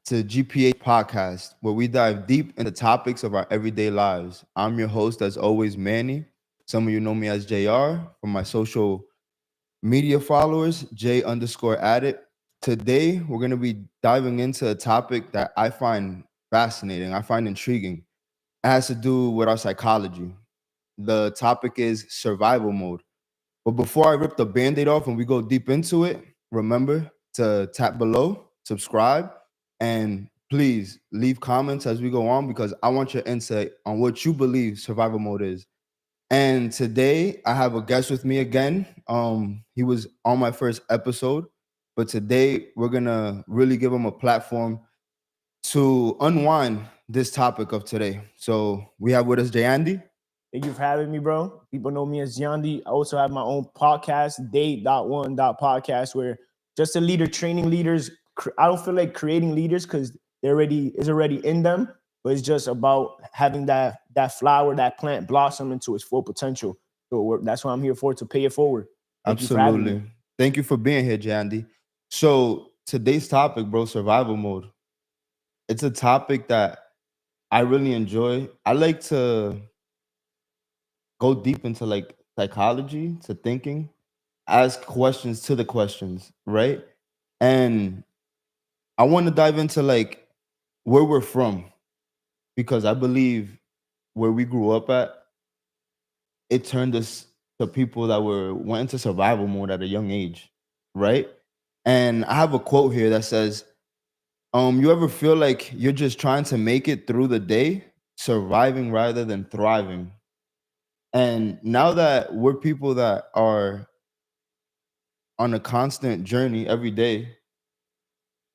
to GPH Podcast, where we dive deep into topics of our everyday lives. I'm your host, as always, Manny. Some of you know me as JR from my social media followers, J underscore addict. Today, we're going to be diving into a topic that I find fascinating, I find intriguing. It has to do with our psychology. The topic is survival mode. But before I rip the band-aid off and we go deep into it, remember to tap below, subscribe, and please leave comments as we go on because I want your insight on what you believe survival mode is. And today I have a guest with me again. He was on my first episode, but today we're gonna really give him a platform to unwind this topic of today. So we have with us Jeandy. Thank you for having me, bro. People know me as Jeandy. I also have my own podcast, Date.1.podcast, where just a leader training leaders. I don't feel like creating leaders because it's already in them, but it's just about having that flower, that plant blossom into its full potential. So that's what I'm here for, to pay it forward. Thank you for having Absolutely. me. Thank you for being here, Jeandy. So today's topic, bro, survival mode. It's a topic that I really enjoy. I like to go deep into like psychology, to thinking, ask questions to the questions, right? And I want to dive into like where we're from because I believe where we grew up at, it turned us to people that went into survival mode at a young age, right? And I have a quote here that says, you ever feel like you're just trying to make it through the day, surviving rather than thriving? And now that we're people that are on a constant journey every day,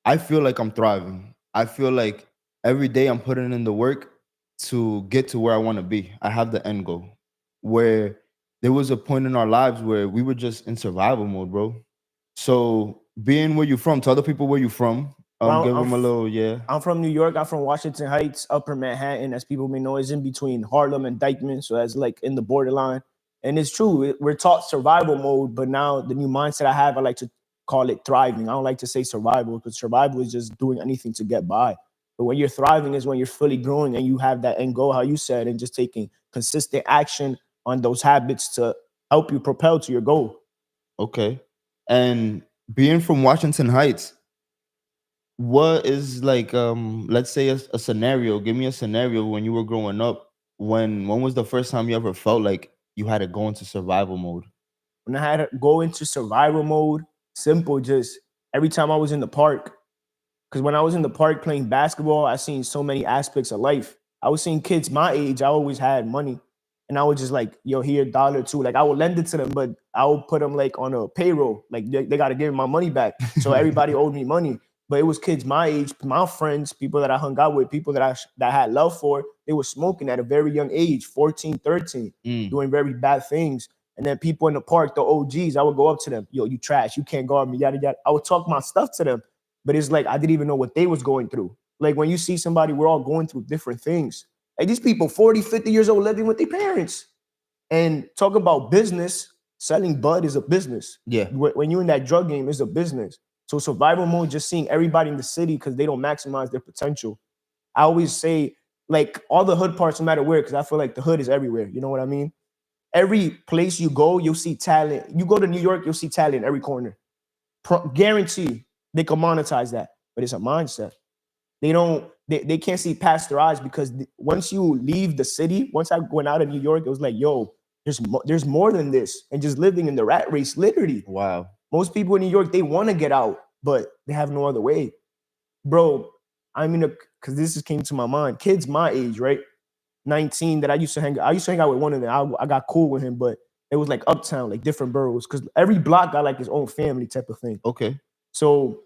I feel like I'm thriving. I feel like every day I'm putting in the work to get to where I want to be. I have the end goal. Where there was a point in our lives where we were just in survival mode, bro. So being where you're from, tell other people where you're from. Well, Give them a little, yeah. I'm from New York. I'm from Washington Heights, Upper Manhattan, as people may know, is in between Harlem and Dykeman. So that's like in the borderline. And it's true. We're taught survival mode, but now the new mindset I have, I like to call it thriving. I don't like to say survival because survival is just doing anything to get by. But when you're thriving is when you're fully growing and you have that end goal, how you said, and just taking consistent action on those habits to help you propel to your goal. Okay. And being from Washington Heights, what is like let's say a scenario, give me a scenario when you were growing up. When was the first time you ever felt like you had to go into survival mode? When I had to go into survival mode, simple, just every time I was in the park. Because when I was in the park playing basketball, I seen so many aspects of life. I was seeing kids my age. I always had money. And I was just like, yo, here, $1 too. Like I would lend it to them, but I would put them like on a payroll. Like they got to give me my money back. So everybody owed me money. But it was kids my age, my friends, people that I hung out with, people that I had love for. They were smoking at a very young age, 14, 13, doing very bad things. And then people in the park, the OGs, I would go up to them. Yo, you trash. You can't guard me, yada, yada. I would talk my stuff to them. But it's like I didn't even know what they was going through. Like when you see somebody, we're all going through different things. Like these people, 40, 50 years old, living with their parents. And talk about business, selling bud is a business. Yeah. When you're in that drug game, it's a business. So survival mode, just seeing everybody in the city because they don't maximize their potential. I always say, like, all the hood parts, no matter where, because I feel like the hood is everywhere. You know what I mean? Every place you go, you'll see talent. You go to New York, you'll see talent in every corner. Guarantee they can monetize that, but it's a mindset. They can't see past their eyes because once you leave the city, once I went out of New York, it was like, yo, there's more than this. And just living in the rat race, literally. Wow. Most people in New York, they want to get out, but they have no other way. Bro, because this came to my mind. Kids my age, right? 19 that I used to hang out with one of them. I got cool with him, but it was like uptown, like different boroughs. Because every block got like his own family type of thing. Okay. So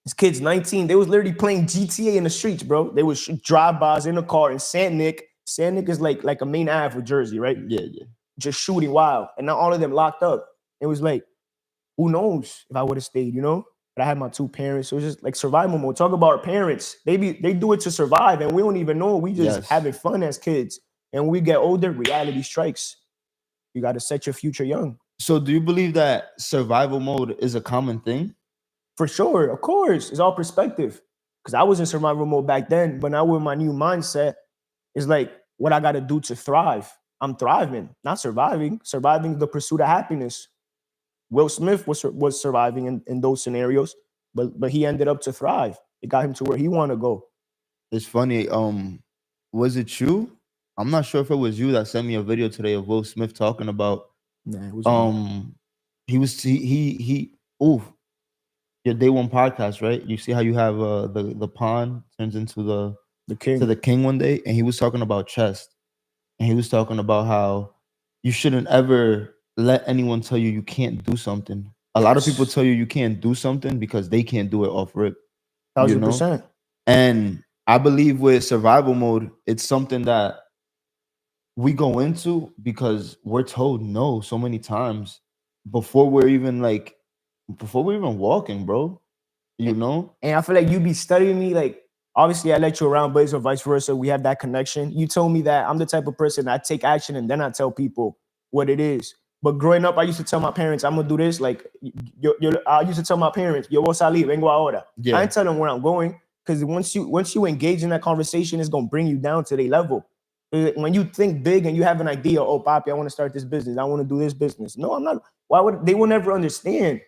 these kids, 19, they was literally playing GTA in the streets, bro. They was drive-bys in the car in San Nick. San Nick is like a main ave for Jersey, right? Yeah, yeah. Just shooting wild. And now all of them locked up. It was like, who knows if I would have stayed, you know? But I had my two parents. So it was just like survival mode. Talk about our parents. They do it to survive, and we don't even know. We just having fun as kids. And when we get older, reality strikes. You got to set your future young. So do you believe that survival mode is a common thing? For sure, of course. It's all perspective. Because I was in survival mode back then, but now with my new mindset, it's like what I got to do to thrive. I'm thriving, not surviving. Surviving the pursuit of happiness. Will Smith was surviving in those scenarios, but he ended up to thrive. It got him to where he want to go. It's funny. Was it you? I'm not sure if it was you that sent me a video today of Will Smith talking about Nah, it was me. um he ooh, your day one podcast, right? You see how you have the pawn turns into The king. to the king one day, and he was talking about chess, and he was talking about how you shouldn't ever let anyone tell you can't do something. A lot of people tell you can't do something because they can't do it off rip, you Thousand know. percent. And I believe with survival mode, it's something that we go into because we're told no so many times before we're even like before we're even walking, bro. You know? And I feel like you be studying me. Like, obviously, I let you around, but it's or vice versa. We have that connection. You told me that I'm the type of person that I take action and then I tell people what it is. But growing up, I used to tell my parents, I'm gonna do this. Like, I used to tell my parents, yo, voy a salir, vengo ahora. Yeah. I ain't tell them where I'm going because once you engage in that conversation, it's gonna bring you down to their level. When you think big and you have an idea, oh, papi, I want to start this business. I want to do this business. No, I'm not. Why would they will never understand?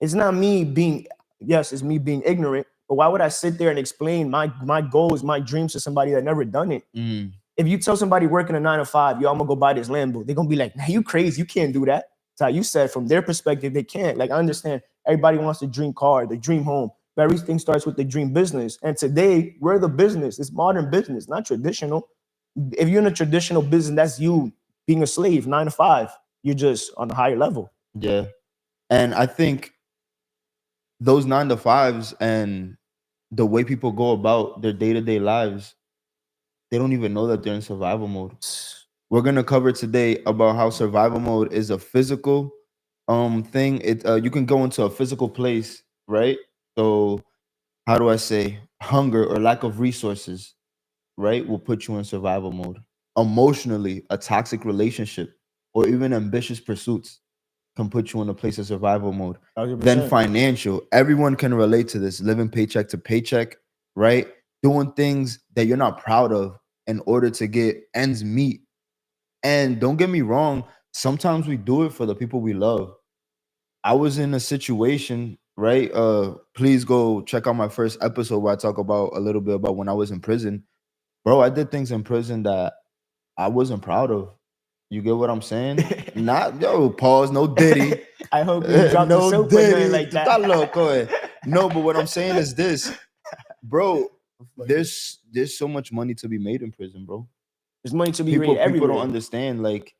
It's not me being yes, it's me being ignorant, but why would I sit there and explain my goals, my dreams to somebody that never done it? Mm. If you tell somebody working a 9 to 5, yo, I'm gonna go buy this Lambo, they're gonna be like, nah, you crazy, you can't do that. So you said from their perspective, they can't. Like, I understand everybody wants the dream car, the dream home, but everything starts with the dream business. And today, we're the business. It's modern business, not traditional. If you're in a traditional business, that's you being a slave, 9 to 5. You're just on a higher level. Yeah. And I think those 9 to 5s and the way people go about their day-to-day lives, they don't even know that they're in survival mode. We're gonna cover today about how survival mode is a physical thing. It you can go into a physical place, right? So how do I say hunger or lack of resources, right, will put you in survival mode. Emotionally, a toxic relationship or even ambitious pursuits can put you in a place of survival mode. 100%. Then financial, everyone can relate to this, living paycheck to paycheck, right? Doing things that you're not proud of in order to get ends meet. And don't get me wrong, sometimes we do it for the people we love. I was in a situation, right? Please go check out my first episode where I talk about a little bit about when I was in prison. Bro, I did things in prison that I wasn't proud of. You get what I'm saying? Not yo, pause, no Diddy. I hope you dropped the No soap or nothing Diddy. like Tú that. estás loco, eh? No, but what I'm saying is this, bro. There's so much money to be made in prison, bro. There's money to be People made everywhere. don't understand, like,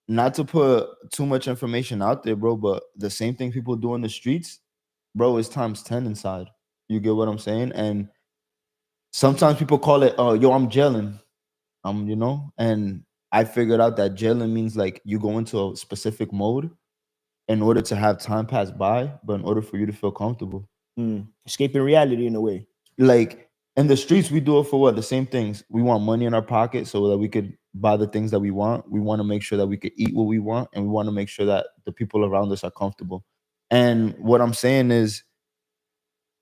not to put too much information out there, bro, but the same thing people do in the streets, bro, is times 10 inside. You get what I'm saying? And sometimes people call it, yo, I'm gelling. You know, and I figured out that jailing means like you go into a specific mode in order to have time pass by, but in order for you to feel comfortable. Escaping reality in a way. Like in the streets, we do it for what? The same things. We want money in our pocket so that we could buy the things that we want. We want to make sure that we could eat what we want, and we want to make sure that the people around us are comfortable. And what I'm saying is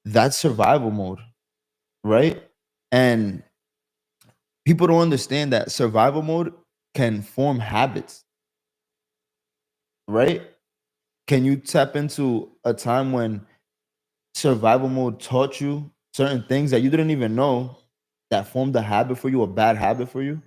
that's survival mode, right? And people don't understand that survival mode can form habits, right? Can you tap into a time when survival mode taught you certain things that you didn't even know that formed a habit for you, a bad habit for you?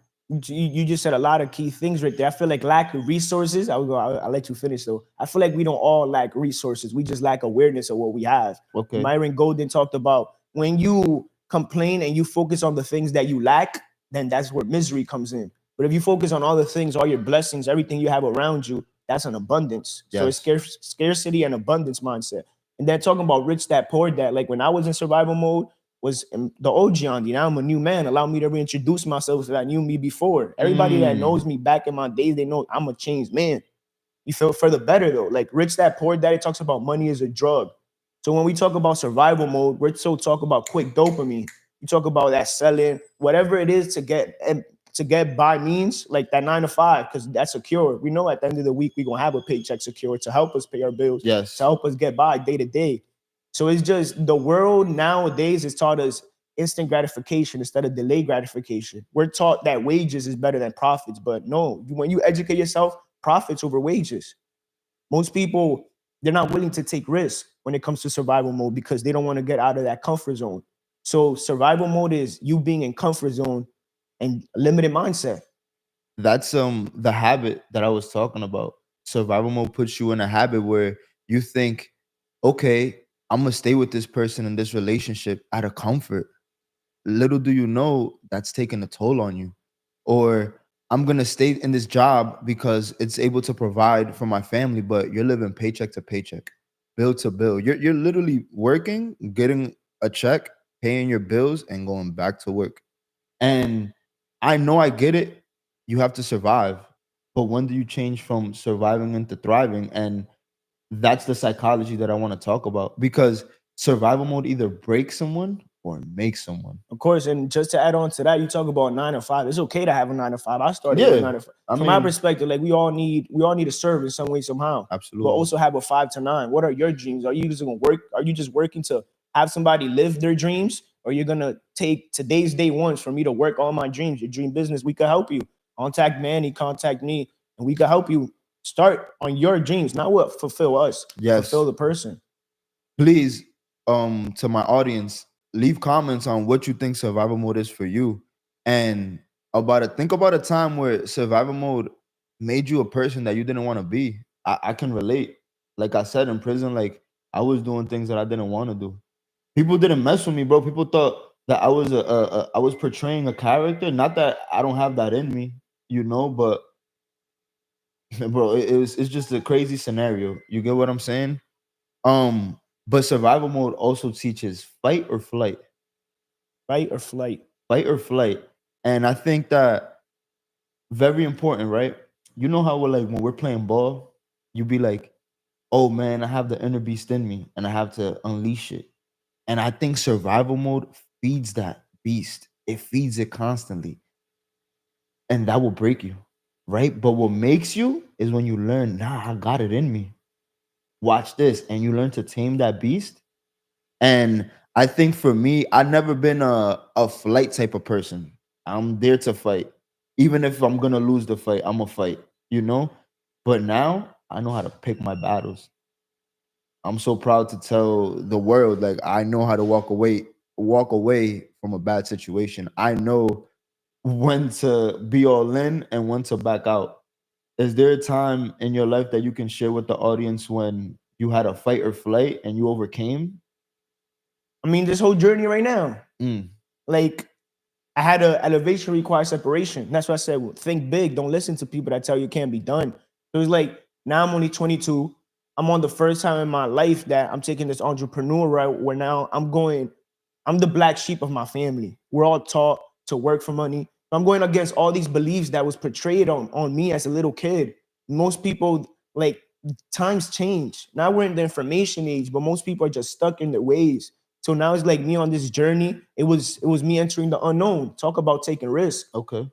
You just said a lot of key things right there. I feel like lack of resources. I'll let you finish though. I feel like we don't all lack resources. We just lack awareness of what we have. Okay. Myron Golden talked about when you complain and you focus on the things that you lack, then that's where misery comes in. But if you focus on all the things, all your blessings, everything you have around you, that's an abundance. So it's scarcity and abundance mindset. And then talking about rich dad, poor dad, like when I was in survival mode, was the old Jeandy. Now I'm a new man. Allow me to reintroduce myself so that knew me before. Everybody that knows me back in my days, they know I'm a changed man. You feel for the better though. Like rich dad, poor dad, it talks about money as a drug. So when we talk about survival mode, we're so talk about quick dopamine. You talk about that selling, whatever it is to get by means, like that 9 to 5, because that's secure. We know at the end of the week we're gonna have a paycheck secure to help us pay our bills, Yes. to help us get by day to day. So it's just the world nowadays has taught us instant gratification instead of delayed gratification. We're taught that wages is better than profits, but no, when you educate yourself, profits over wages. Most people, they're not willing to take risks when it comes to survival mode because they don't want to get out of that comfort zone. So survival mode is you being in comfort zone and limited mindset. That's the habit that I was talking about. Survival mode puts you in a habit where you think, okay, I'm gonna stay with this person in this relationship out of comfort. Little do you know that's taking a toll on you. Or I'm gonna stay in this job because it's able to provide for my family, but you're living paycheck to paycheck, bill to bill. You're literally working, getting a check, paying your bills, and going back to work. And I know I get it. You have to survive. But when do you change from surviving into thriving? And that's the psychology that I want to talk about because survival mode either breaks someone or makes someone. Of course, and just to add on to that, you talk about 9 to 5. It's okay to have a 9 to 5. I started with Yeah. 9 to 5. I From my mean, perspective, like we all need to serve in some way, somehow. But absolutely. also have a 5 to 9. What are your dreams? Are you just gonna work? Are you just working to have somebody live their dreams? Or you're gonna take today's day ones for me to work on my dreams, your dream business? We could help you. Contact Manny, contact me, and we could help you start on your dreams, not what fulfill us, Yes. fulfill the person. Please, to my audience, leave comments on what you think survival mode is for you. And think about a time where survival mode made you a person that you didn't want to be. I can relate. Like I said, in prison, like I was doing things that I didn't want to do. People didn't mess with me, bro. People thought that I was portraying a character. Not that I don't have that in me, but bro, it's just a crazy scenario. You get what I'm saying? Um, but survival mode also teaches fight or flight, Fight or flight. fight or flight. And I think that very important, right? You know how we're like when we're playing ball, you be like, oh man, I have the inner beast in me and I have to unleash it. And I think survival mode feeds that beast. It feeds it constantly. And that will break you, right? But what makes you is when you learn, nah, I got it in me. Watch this. And you learn to tame that beast. And I think for me, I've never been a flight type of person. I'm there to fight. Even if I'm gonna lose the fight, I'm a fight, you know? But now I know how to pick my battles. I'm so proud to tell the world, like I know how to walk away from a bad situation. I know when to be all in and when to back out. Is there a time in your life that you can share with the audience when you had a fight or flight and you overcame? I mean, this whole journey right now, Mm, like I had a elevation requires separation. That's why I said think big. Don't listen to people that tell you it can't be done. It was like now I'm only 22. I'm on the first time in my life that I'm taking this entrepreneur route where now I'm the black sheep of my family. We're all taught to work for money. I'm going against all these beliefs that was portrayed on me as a little kid. Most people, like, times change. Now we're in the information age, but most people are just stuck in their ways. So now it's like me on this journey. It was me entering the unknown. Talk about taking risks. okay.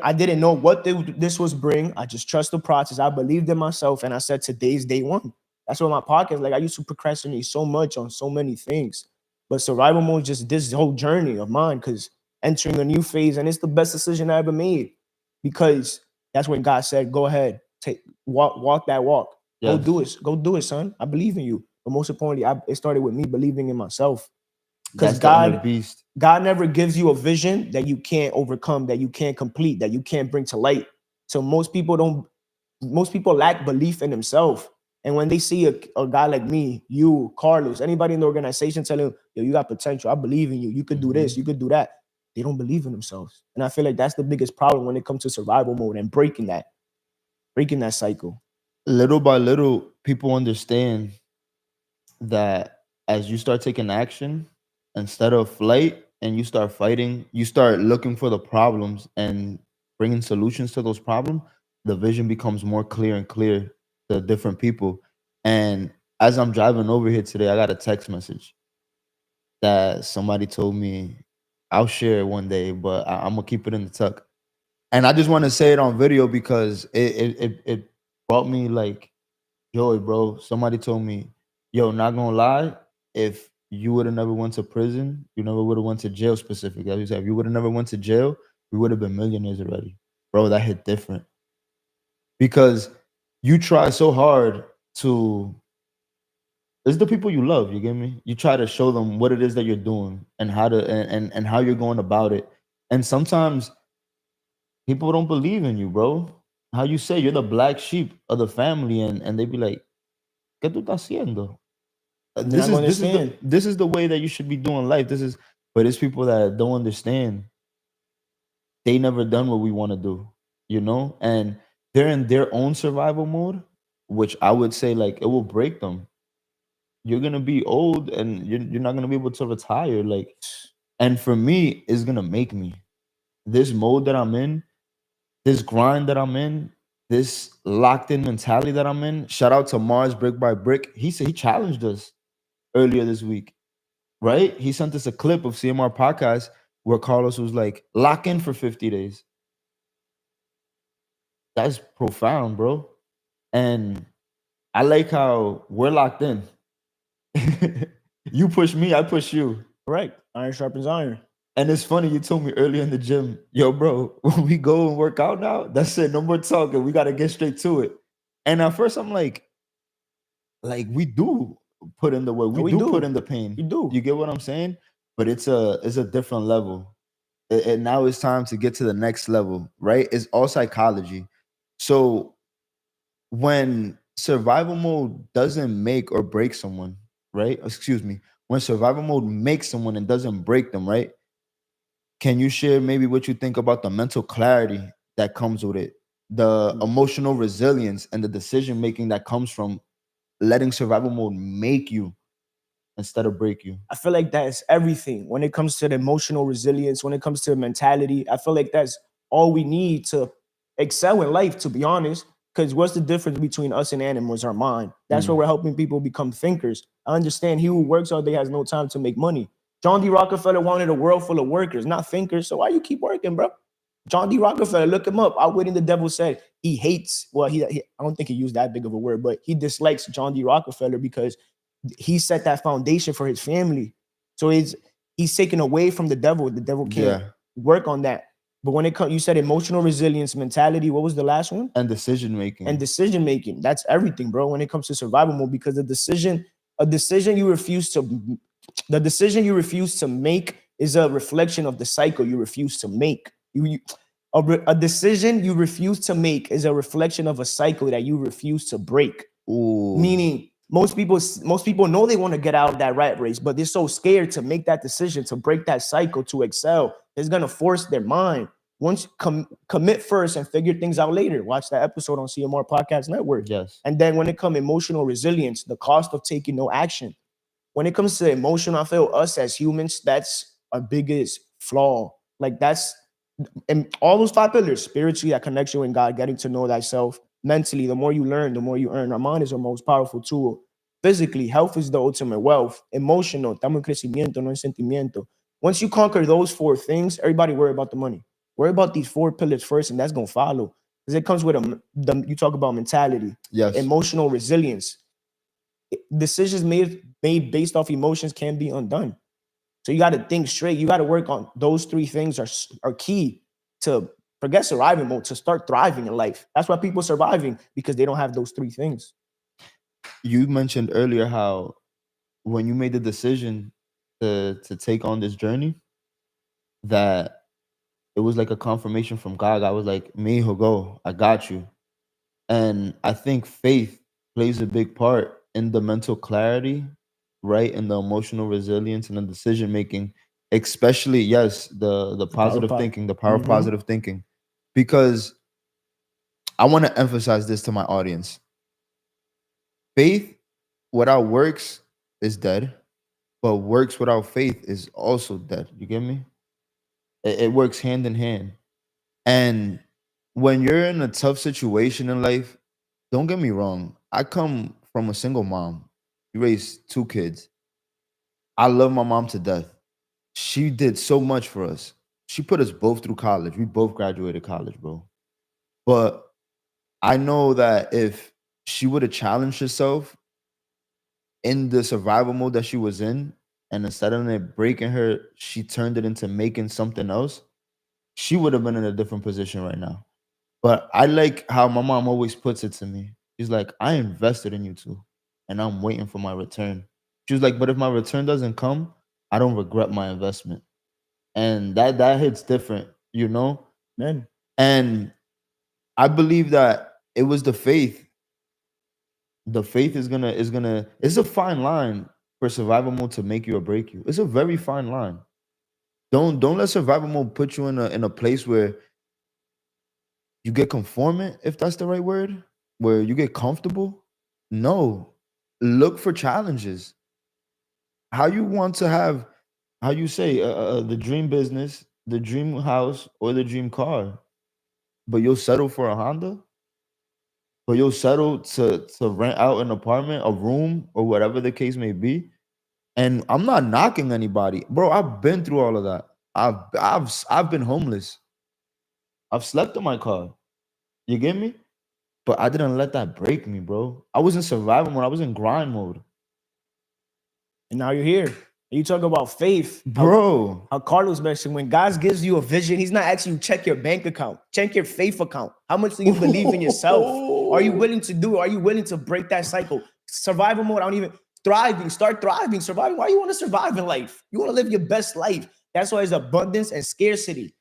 I didn't know what this was bring. I just trust the process. I believed in myself, and I said today's day one. That's what my podcast. Like I used to procrastinate so much on so many things, but survival mode is just this whole journey of mine. Because entering a new phase, and it's the best decision I ever made. Because that's when God said, "Go ahead, walk that walk. Go Yes. do it, son. I believe in you." But most importantly, it started with me believing in myself. Because That's the inner beast. God never gives you a vision that you can't overcome, that you can't complete, that you can't bring to light. So most people lack belief in themselves. And when they see a guy like me, you, Carlos, anybody in the organization telling you, yo, you got potential, I believe in you, you could do this, you could do that. They don't believe in themselves. And I feel like that's the biggest problem when it comes to survival mode and breaking that cycle. Little by little, people understand that as you start taking action, instead of flight and you start fighting, you start looking for the problems and bringing solutions to those problems, the vision becomes more clear and clear to different people. And as I'm driving over here today, I got a text message that somebody told me I'll share it one day, but I'm gonna keep it in the tuck. And I just want to say it on video because it brought me like joy, bro. Somebody told me, yo, not gonna lie, if you would have never went to prison, you never would have went to jail specifically. As you said, if you would have never went to jail, we would have been millionaires already. Bro, that hit different. Because you try so hard to it's the people you love, you get me? You try to show them what it is that you're doing and how to and how you're going about it. And sometimes people don't believe in you, bro. How you say you're the black sheep of the family, and they be like, ¿Qué tú estás haciendo? They're not gonna understand. This is the way that you should be doing life. But it's people that don't understand. They never done what we want to do, you know? And they're in their own survival mode, which I would say like it will break them. You're gonna be old and you're not gonna be able to retire. Like, and for me, it's gonna make me. This mode that I'm in, this grind that I'm in, this locked in mentality that I'm in. Shout out to Mars Brick by Brick. He said he challenged us earlier this week, right? He sent us a clip of CMR podcast where Carlos was like, lock in for 50 days. That's profound, bro. And I like how we're locked in. You push me, I push you. Right. Iron sharpens iron. And it's funny, you told me earlier in the gym, yo, bro, when we go and work out now, that's it. No more talking. We got to get straight to it. And at first, I'm like, we do put in the work. We do put in the pain. You do. You get what I'm saying? But it's a different level. And now it's time to get to the next level, right? It's all psychology. So when survival mode doesn't make or break someone, right? Excuse me. When survival mode makes someone and doesn't break them, right? Can you share maybe what you think about the mental clarity that comes with it, the emotional resilience and the decision making that comes from letting survival mode make you instead of break you? I feel like that's everything when it comes to the emotional resilience, when it comes to mentality. I feel like that's all we need to excel in life, to be honest. Because what's the difference between us and animals? Our mind. That's where we're helping people become thinkers. I understand he who works all day has no time to make money. John D. Rockefeller wanted a world full of workers, not thinkers. So why you keep working, bro? John D. Rockefeller, look him up. Outwitting the Devil said he hates, well, he I don't think he used that big of a word, but he dislikes John D. Rockefeller because he set that foundation for his family. So he's taken away from the devil. The devil can't work on that. But when it comes, you said emotional resilience, mentality. What was the last one? And decision making. And decision making. That's everything, bro. When it comes to survival mode, because a decision you refuse to make is a reflection of the cycle you refuse to make. A decision you refuse to make is a reflection of a cycle that you refuse to break. Ooh. Meaning, most people know they want to get out of that rat race, but they're so scared to make that decision, to break that cycle, to excel. It's gonna force their mind. Once commit first and figure things out later. Watch that episode on CMR Podcast Network. Yes. And then when it comes emotional resilience, the cost of taking no action. When it comes to emotion, I feel us as humans, that's our biggest flaw. Like that's, and all those 5 pillars: spiritually, that connection with God, getting to know thyself. Mentally, the more you learn, the more you earn. Our mind is our most powerful tool. Physically, health is the ultimate wealth. Emotional, estamos en crecimiento, no en sentimiento. Once you conquer those 4 things, everybody worry about the money. Worry about these 4 pillars first, and that's going to follow. Because it comes with you talk about mentality, emotional resilience. Decisions made based off emotions can be undone. So you got to think straight. You got to work on those 3 things are key to forget survival mode, to start thriving in life. That's why people are surviving, because they don't have those 3 things. You mentioned earlier how when you made the decision to take on this journey, that it was like a confirmation from God. I was like, me who go, I got you. And I think faith plays a big part in the mental clarity, right? And the emotional resilience and the decision making, especially, yes, the positive thinking, the power of positive thinking. Because I want to emphasize this to my audience. Faith without works is dead, but works without faith is also dead. You get me? It works hand in hand. And when you're in a tough situation in life, don't get me wrong. I come from a single mom. We raised 2 kids. I love my mom to death. She did so much for us. She put us both through college. We both graduated college, bro. But I know that if she would have challenged herself in the survival mode that she was in, and instead of it breaking her, she turned it into making something else, she would have been in a different position right now. But I like how my mom always puts it to me. She's like, I invested in you too, and I'm waiting for my return. She was like, but if my return doesn't come, I don't regret my investment. And that hits different, you know? Man, And I believe that it was the faith. The faith is gonna it's a fine line for survival mode to make you or break you. It's a very fine line. Don't let survival mode put you in a place where you get conformant, if that's the right word, where you get comfortable. No, look for challenges. How you want to have, how you say, the dream business, the dream house, or the dream car, but you'll settle for a Honda, but you'll settle to rent out an apartment, a room, or whatever the case may be. And I'm not knocking anybody, bro. I've been through all of that. I've been homeless. I've slept in my car. You get me? But I didn't let that break me, bro. I was in survival mode. I was in grind mode, and now you're here. And you talk about faith, bro. how Carlos mentioned, when God gives you a vision, he's not asking you check your bank account, check your faith account. How much do you believe in yourself? Are you willing to do? Are you willing to break that cycle? Survival mode, I don't even thriving, start thriving, surviving. Why you want to survive in life? You want to live your best life. That's why there's abundance and scarcity.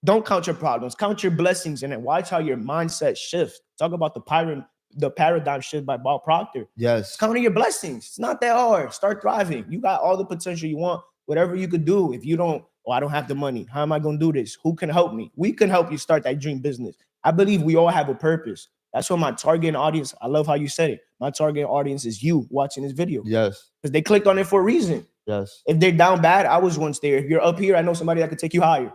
Don't count your problems, count your blessings, and then watch how your mindset shifts. Talk about the paradigm shift by Bob Proctor. Yes. Counting your blessings. It's not that hard. Start thriving. You got all the potential you want, whatever you could do. If you don't, oh, I don't have the money. How am I going to do this? Who can help me? We can help you start that dream business. I believe we all have a purpose. That's what my target audience, I love how you said it. My target audience is you watching this video. Yes. Because they clicked on it for a reason. Yes. If they're down bad, I was once there. If you're up here, I know somebody that could take you higher.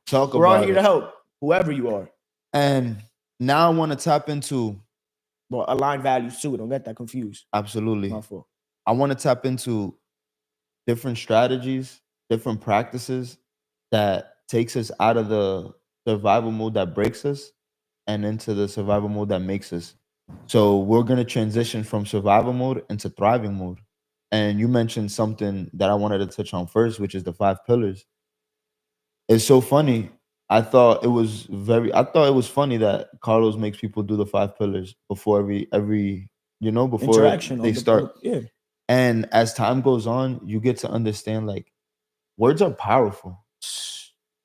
Talk We're about all here it. to help, whoever you are. And now I want to tap into, well, aligned values too. Don't get that confused. Absolutely. My fault. I want to tap into different strategies, different practices that takes us out of the survival mode that breaks us and into the survival mode that makes us. So we're going to transition from survival mode into thriving mode. And you mentioned something that I wanted to touch on first, which is the 5 pillars. It's so funny. I thought it was funny that Carlos makes people do the 5 pillars before every before Interaction they on the start. yeah. And as time goes on, you get to understand, like, words are powerful.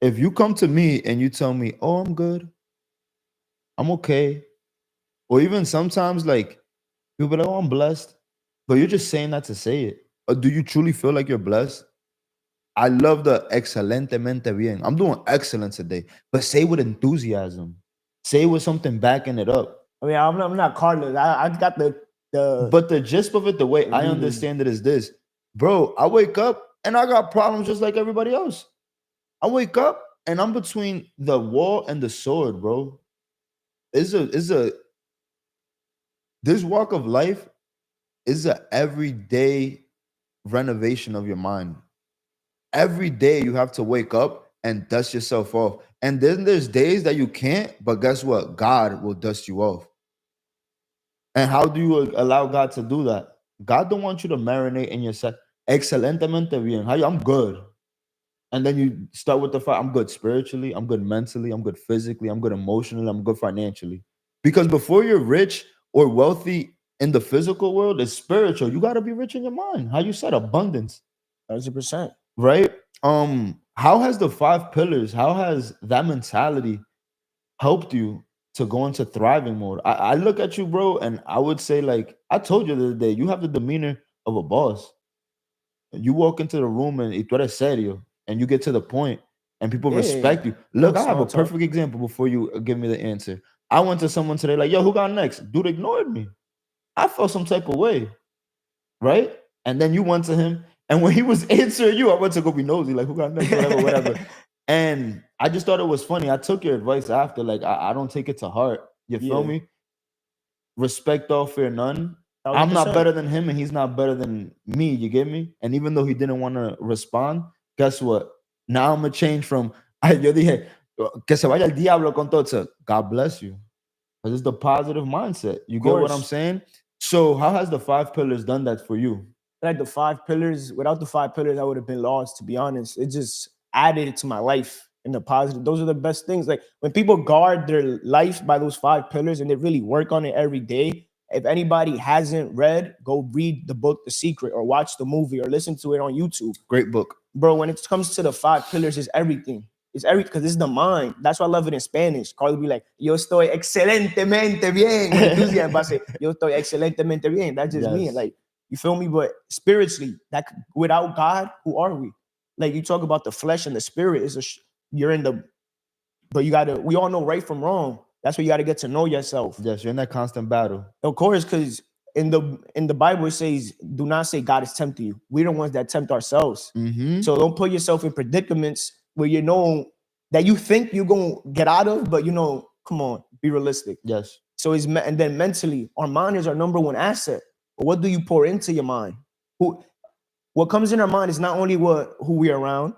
If you come to me and you tell me, "Oh, I'm good. I'm okay." Or even sometimes, like, people be like, "Oh, I'm blessed." But you're just saying that to say it. Or do you truly feel like you're blessed? I love the excelentemente bien. I'm doing excellent today, but say with enthusiasm. Say with something backing it up. I mean, I'm not Carlos. I got the But the gist of it, the way I reading. understand it is this, bro. I wake up and I got problems just like everybody else. I wake up and I'm between the wall and the sword, bro. This walk of life is a everyday renovation of your mind. Every day you have to wake up and dust yourself off. And then there's days that you can't, but guess what? God will dust you off. And how do you allow God to do that? God don't want you to marinate in yourself. Excelentemente bien. I'm good. And then you start with the fact, I'm good spiritually, I'm good mentally, I'm good physically, I'm good emotionally, I'm good financially. Because before you're rich or wealthy in the physical world, it's spiritual. You got to be rich in your mind. How you said, abundance. 100%. Right? How has the 5 pillars, how has that mentality helped you to go into thriving mode? I look at you, bro, and I would say, like, I told you the other day, you have the demeanor of a boss. You walk into the room and tú eres serio, and you get to the point, and people respect you. Look, I have a perfect example before you give me the answer. I went to someone today, like, yo, who got next? Dude ignored me. I felt some type of way, right? And then you went to him, and when he was answering you, I went to go be nosy, like, who got next, whatever. And I just thought it was funny. I took your advice after, like, I don't take it to heart. You feel me? Respect all, fear none. 100%. I'm not better than him, and he's not better than me. You get me? And even though he didn't want to respond, guess what? Now I'm gonna change from yo dije que se vaya el diablo con todo. God bless you, because it's the positive mindset. You get what I'm saying? So how has the 5 pillars done that for you? Like the 5 pillars, without the 5 pillars, I would have been lost, to be honest. It just added to my life in the positive. Those are the best things. Like when people guard their life by those 5 pillars and they really work on it every day. If anybody hasn't read, go read the book The Secret or watch the movie or listen to it on YouTube. Great book. Bro, when it comes to the 5 pillars, it's everything. It's everything because it's the mind. That's why I love it in Spanish. Carl will be like, yo estoy excelentemente bien. When enthusiasm, I say, yo estoy excelentemente bien. That's just me. Yes. Like, you feel me? But spiritually, that without God, who are we? Like you talk about the flesh and the spirit. You're in the, but you gotta. We all know right from wrong. That's where you gotta get to know yourself. Yes, you're in that constant battle. Of course, because in the Bible it says, "Do not say God is tempting you." We're the ones that tempt ourselves. Mm-hmm. So don't put yourself in predicaments where you know that you think you're gonna get out of, but you know, come on, be realistic. Yes. So and then mentally, our mind is our number one asset. But what do you pour into your mind? What comes in our mind is not only who we're around,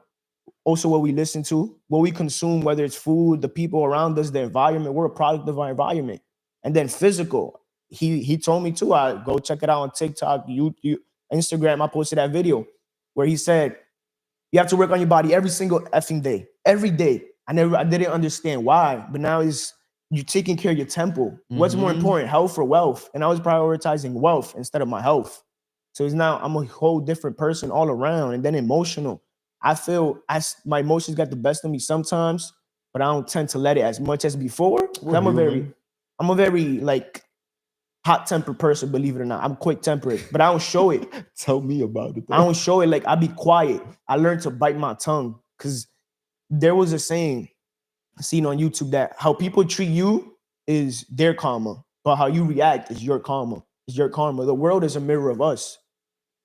also what we listen to, what we consume, whether it's food, the people around us, the environment. We're a product of our environment. And then physical. He told me too. I go check it out on TikTok, YouTube, Instagram. I posted that video where he said, you have to work on your body every single effing day. Every day. I didn't understand why, but now you're taking care of your temple. What's more important, health or wealth? And I was prioritizing wealth instead of my health. So it's now I'm a whole different person all around. And then emotional. I feel my emotions got the best of me sometimes, but I don't tend to let it as much as before. I'm a very like hot-tempered person, believe it or not. I'm quick-tempered, but I don't show it. Tell me about it, though. I don't show it. Like, I be quiet. I learned to bite my tongue because there was a saying seen on YouTube that how people treat you is their karma, but how you react is your karma. It's your karma. The world is a mirror of us.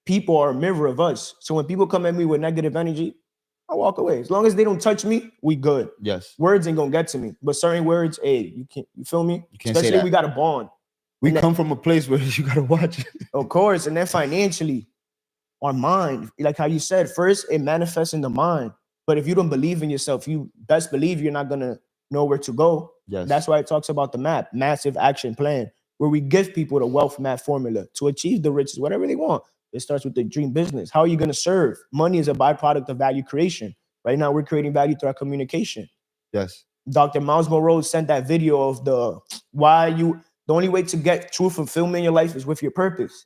People are a mirror of us. So when people come at me with negative energy, I walk away. As long as they don't touch me, we good. Yes. Words ain't gonna get to me, but certain words, hey, you feel me? You can't Especially say that. we got a bond. We come from a place where you gotta watch it. Of course, and then financially, our mind, like how you said, first it manifests in the mind. But if you don't believe in yourself, you best believe you're not gonna know where to go. Yes. That's why it talks about the MAP, massive action plan, where we give people the wealth map formula to achieve the riches, whatever they want. It starts with the dream business. How are you gonna serve? Money is a byproduct of value creation. Right now, we're creating value through our communication. Yes. Dr. Miles Monroe sent that video of the only way to get true fulfillment in your life is with your purpose.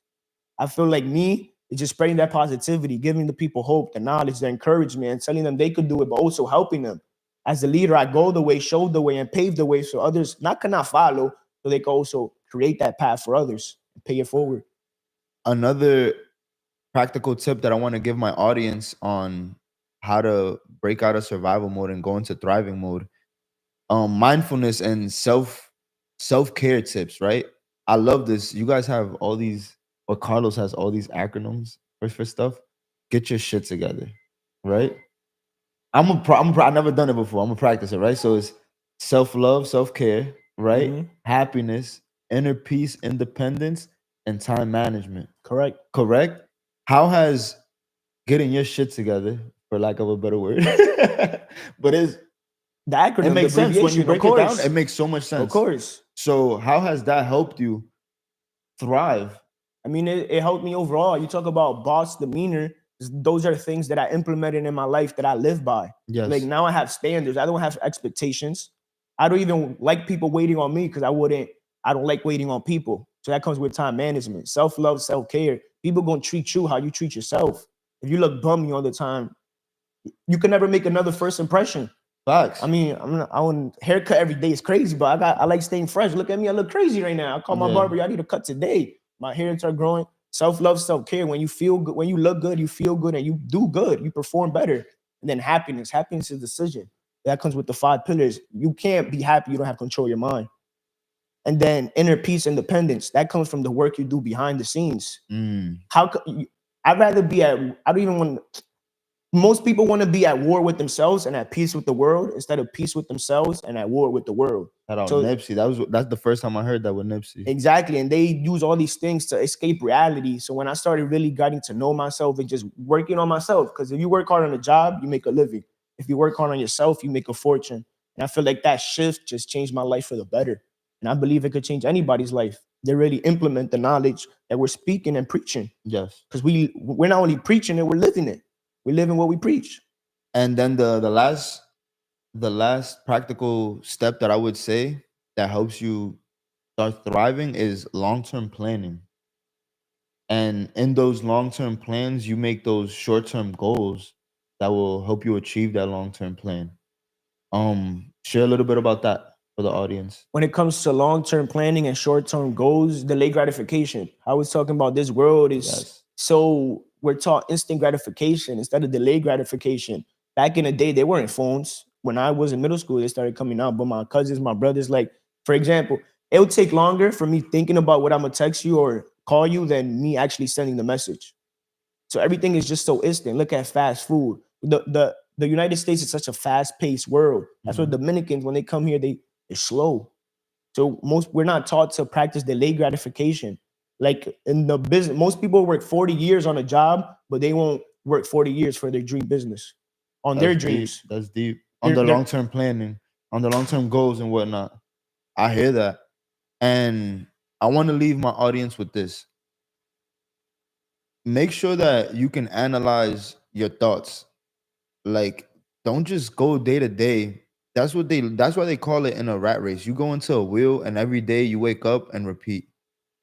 I feel like me is just spreading that positivity, giving the people hope, the knowledge, the encouragement, and telling them they could do it, but also helping them. As a leader, I go the way, show the way, and pave the way so others cannot follow, so they can also create that path for others and pay it forward. Another practical tip that I want to give my audience on how to break out of survival mode and go into thriving mode, mindfulness and self-care tips, right? I love this. You guys have all these, or Carlos has all these acronyms for stuff. Get your shit together, right? I've never done it before. I'm gonna practice it, right? So it's self-love, self-care, right? Mhm. Happiness, inner peace, independence, and time management. Correct. How has getting your shit together, for lack of a better word, but The acronym, it makes the sense when you abbreviation, break it down. It makes so much sense. Of course. So how has that helped you thrive? I mean, it helped me overall. You talk about boss demeanor. Those are things that I implemented in my life that I live by. Yes. Like now I have standards. I don't have expectations. I don't even like people waiting on me because I don't like waiting on people. So that comes with time management, self-love, self-care. People gonna treat you how you treat yourself. If you look bummy all the time, you can never make another first impression. Facts. I mean, I want haircut every day is crazy, but I like staying fresh. Look at me, I look crazy right now. I call my barber, I need a cut today. My hairs are growing. Self-love, self-care. When you feel good, when you look good, you feel good and you do good, you perform better. And then happiness. Happiness is a decision. That comes with the 5 pillars. You can't be happy, you don't have control of your mind. And then inner peace, independence. That comes from the work you do behind the scenes. I'd rather be most people want to be at war with themselves and at peace with the world instead of peace with themselves and at war with the world. Nipsey. That's the first time I heard that with Nipsey. Exactly. And they use all these things to escape reality. So when I started really getting to know myself and just working on myself, because if you work hard on a job, you make a living. If you work hard on yourself, you make a fortune. And I feel like that shift just changed my life for the better. And I believe it could change anybody's life. they really implement the knowledge that we're speaking and preaching. Yes. Because we're not only preaching it, we're living it. We're living what we preach. And then the last practical step that I would say that helps you start thriving is long-term planning. And in those long-term plans, you make those short-term goals that will help you achieve that long-term plan. Share a little bit about that for the audience. When it comes to long-term planning and short-term goals, delayed gratification. I was talking about this world is Yes. so we're taught instant gratification instead of delayed gratification. Back in the day, they weren't phones. When I was in middle school, they started coming out. But my cousins, my brothers, like, for example, it would take longer for me thinking about what I'm gonna text you or call you than me actually sending the message. So everything is just so instant. Look at fast food. The United States is such a fast-paced world. That's why Mhm. Dominicans, when they come here, they're slow. So we're not taught to practice delayed gratification. Like in the business, most people work 40 years on a job, but they won't work 40 years for their dream business, on their That's deep. dreams. That's deep. On the long-term planning, on the long-term goals and whatnot. I hear that. And I want to leave my audience with this. Make sure that you can analyze your thoughts. Like, don't just go day to day. That's why they call it in a rat race. You go into a wheel and every day you wake up and repeat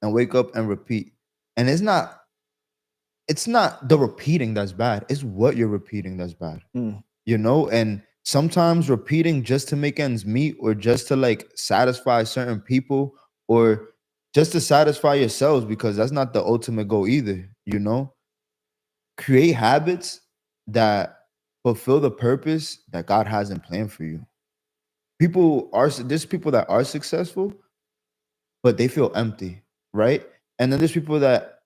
and wake up and repeat. And it's not the repeating that's bad. It's what you're repeating that's bad. Mm. And sometimes repeating just to make ends meet or just to like satisfy certain people or just to satisfy yourselves, because that's not the ultimate goal either. Create habits that fulfill the purpose that God has in plan for you. There's people that are successful, but they feel empty, right? And then there's people that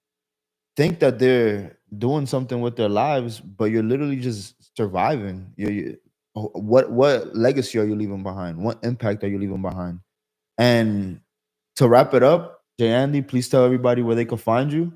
think that they're doing something with their lives, but you're literally just surviving. What legacy are you leaving behind? What impact are you leaving behind? And to wrap it up, Jeandy, please tell everybody where they can find you.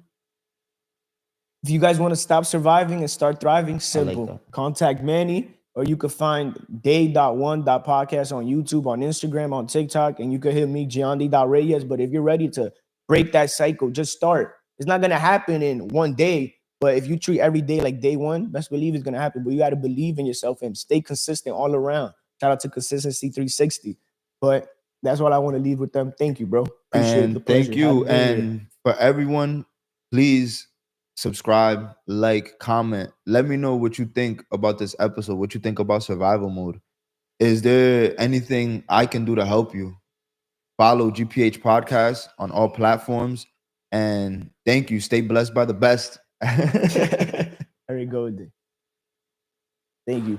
If you guys want to stop surviving and start thriving, I like simple. that. Contact Manny, or you could find day.1.podcast on YouTube, on Instagram, on TikTok, and you could hit me, Jeandy.Reyes. But if you're ready to break that cycle, just start. It's not going to happen in one day, but if you treat every day like day one, best believe it's going to happen. But you got to believe in yourself and stay consistent all around. Shout out to Consistency 360. But that's what I want to leave with them. Thank you, bro. Appreciate the And pleasure. thank you. Happy being here. And for everyone, please subscribe, like, comment. Let me know what you think about this episode, what you think about survival mode. Is there anything I can do to help you? Follow GPH Podcast on all platforms. And thank you. Stay blessed by the best. Very good. Thank you.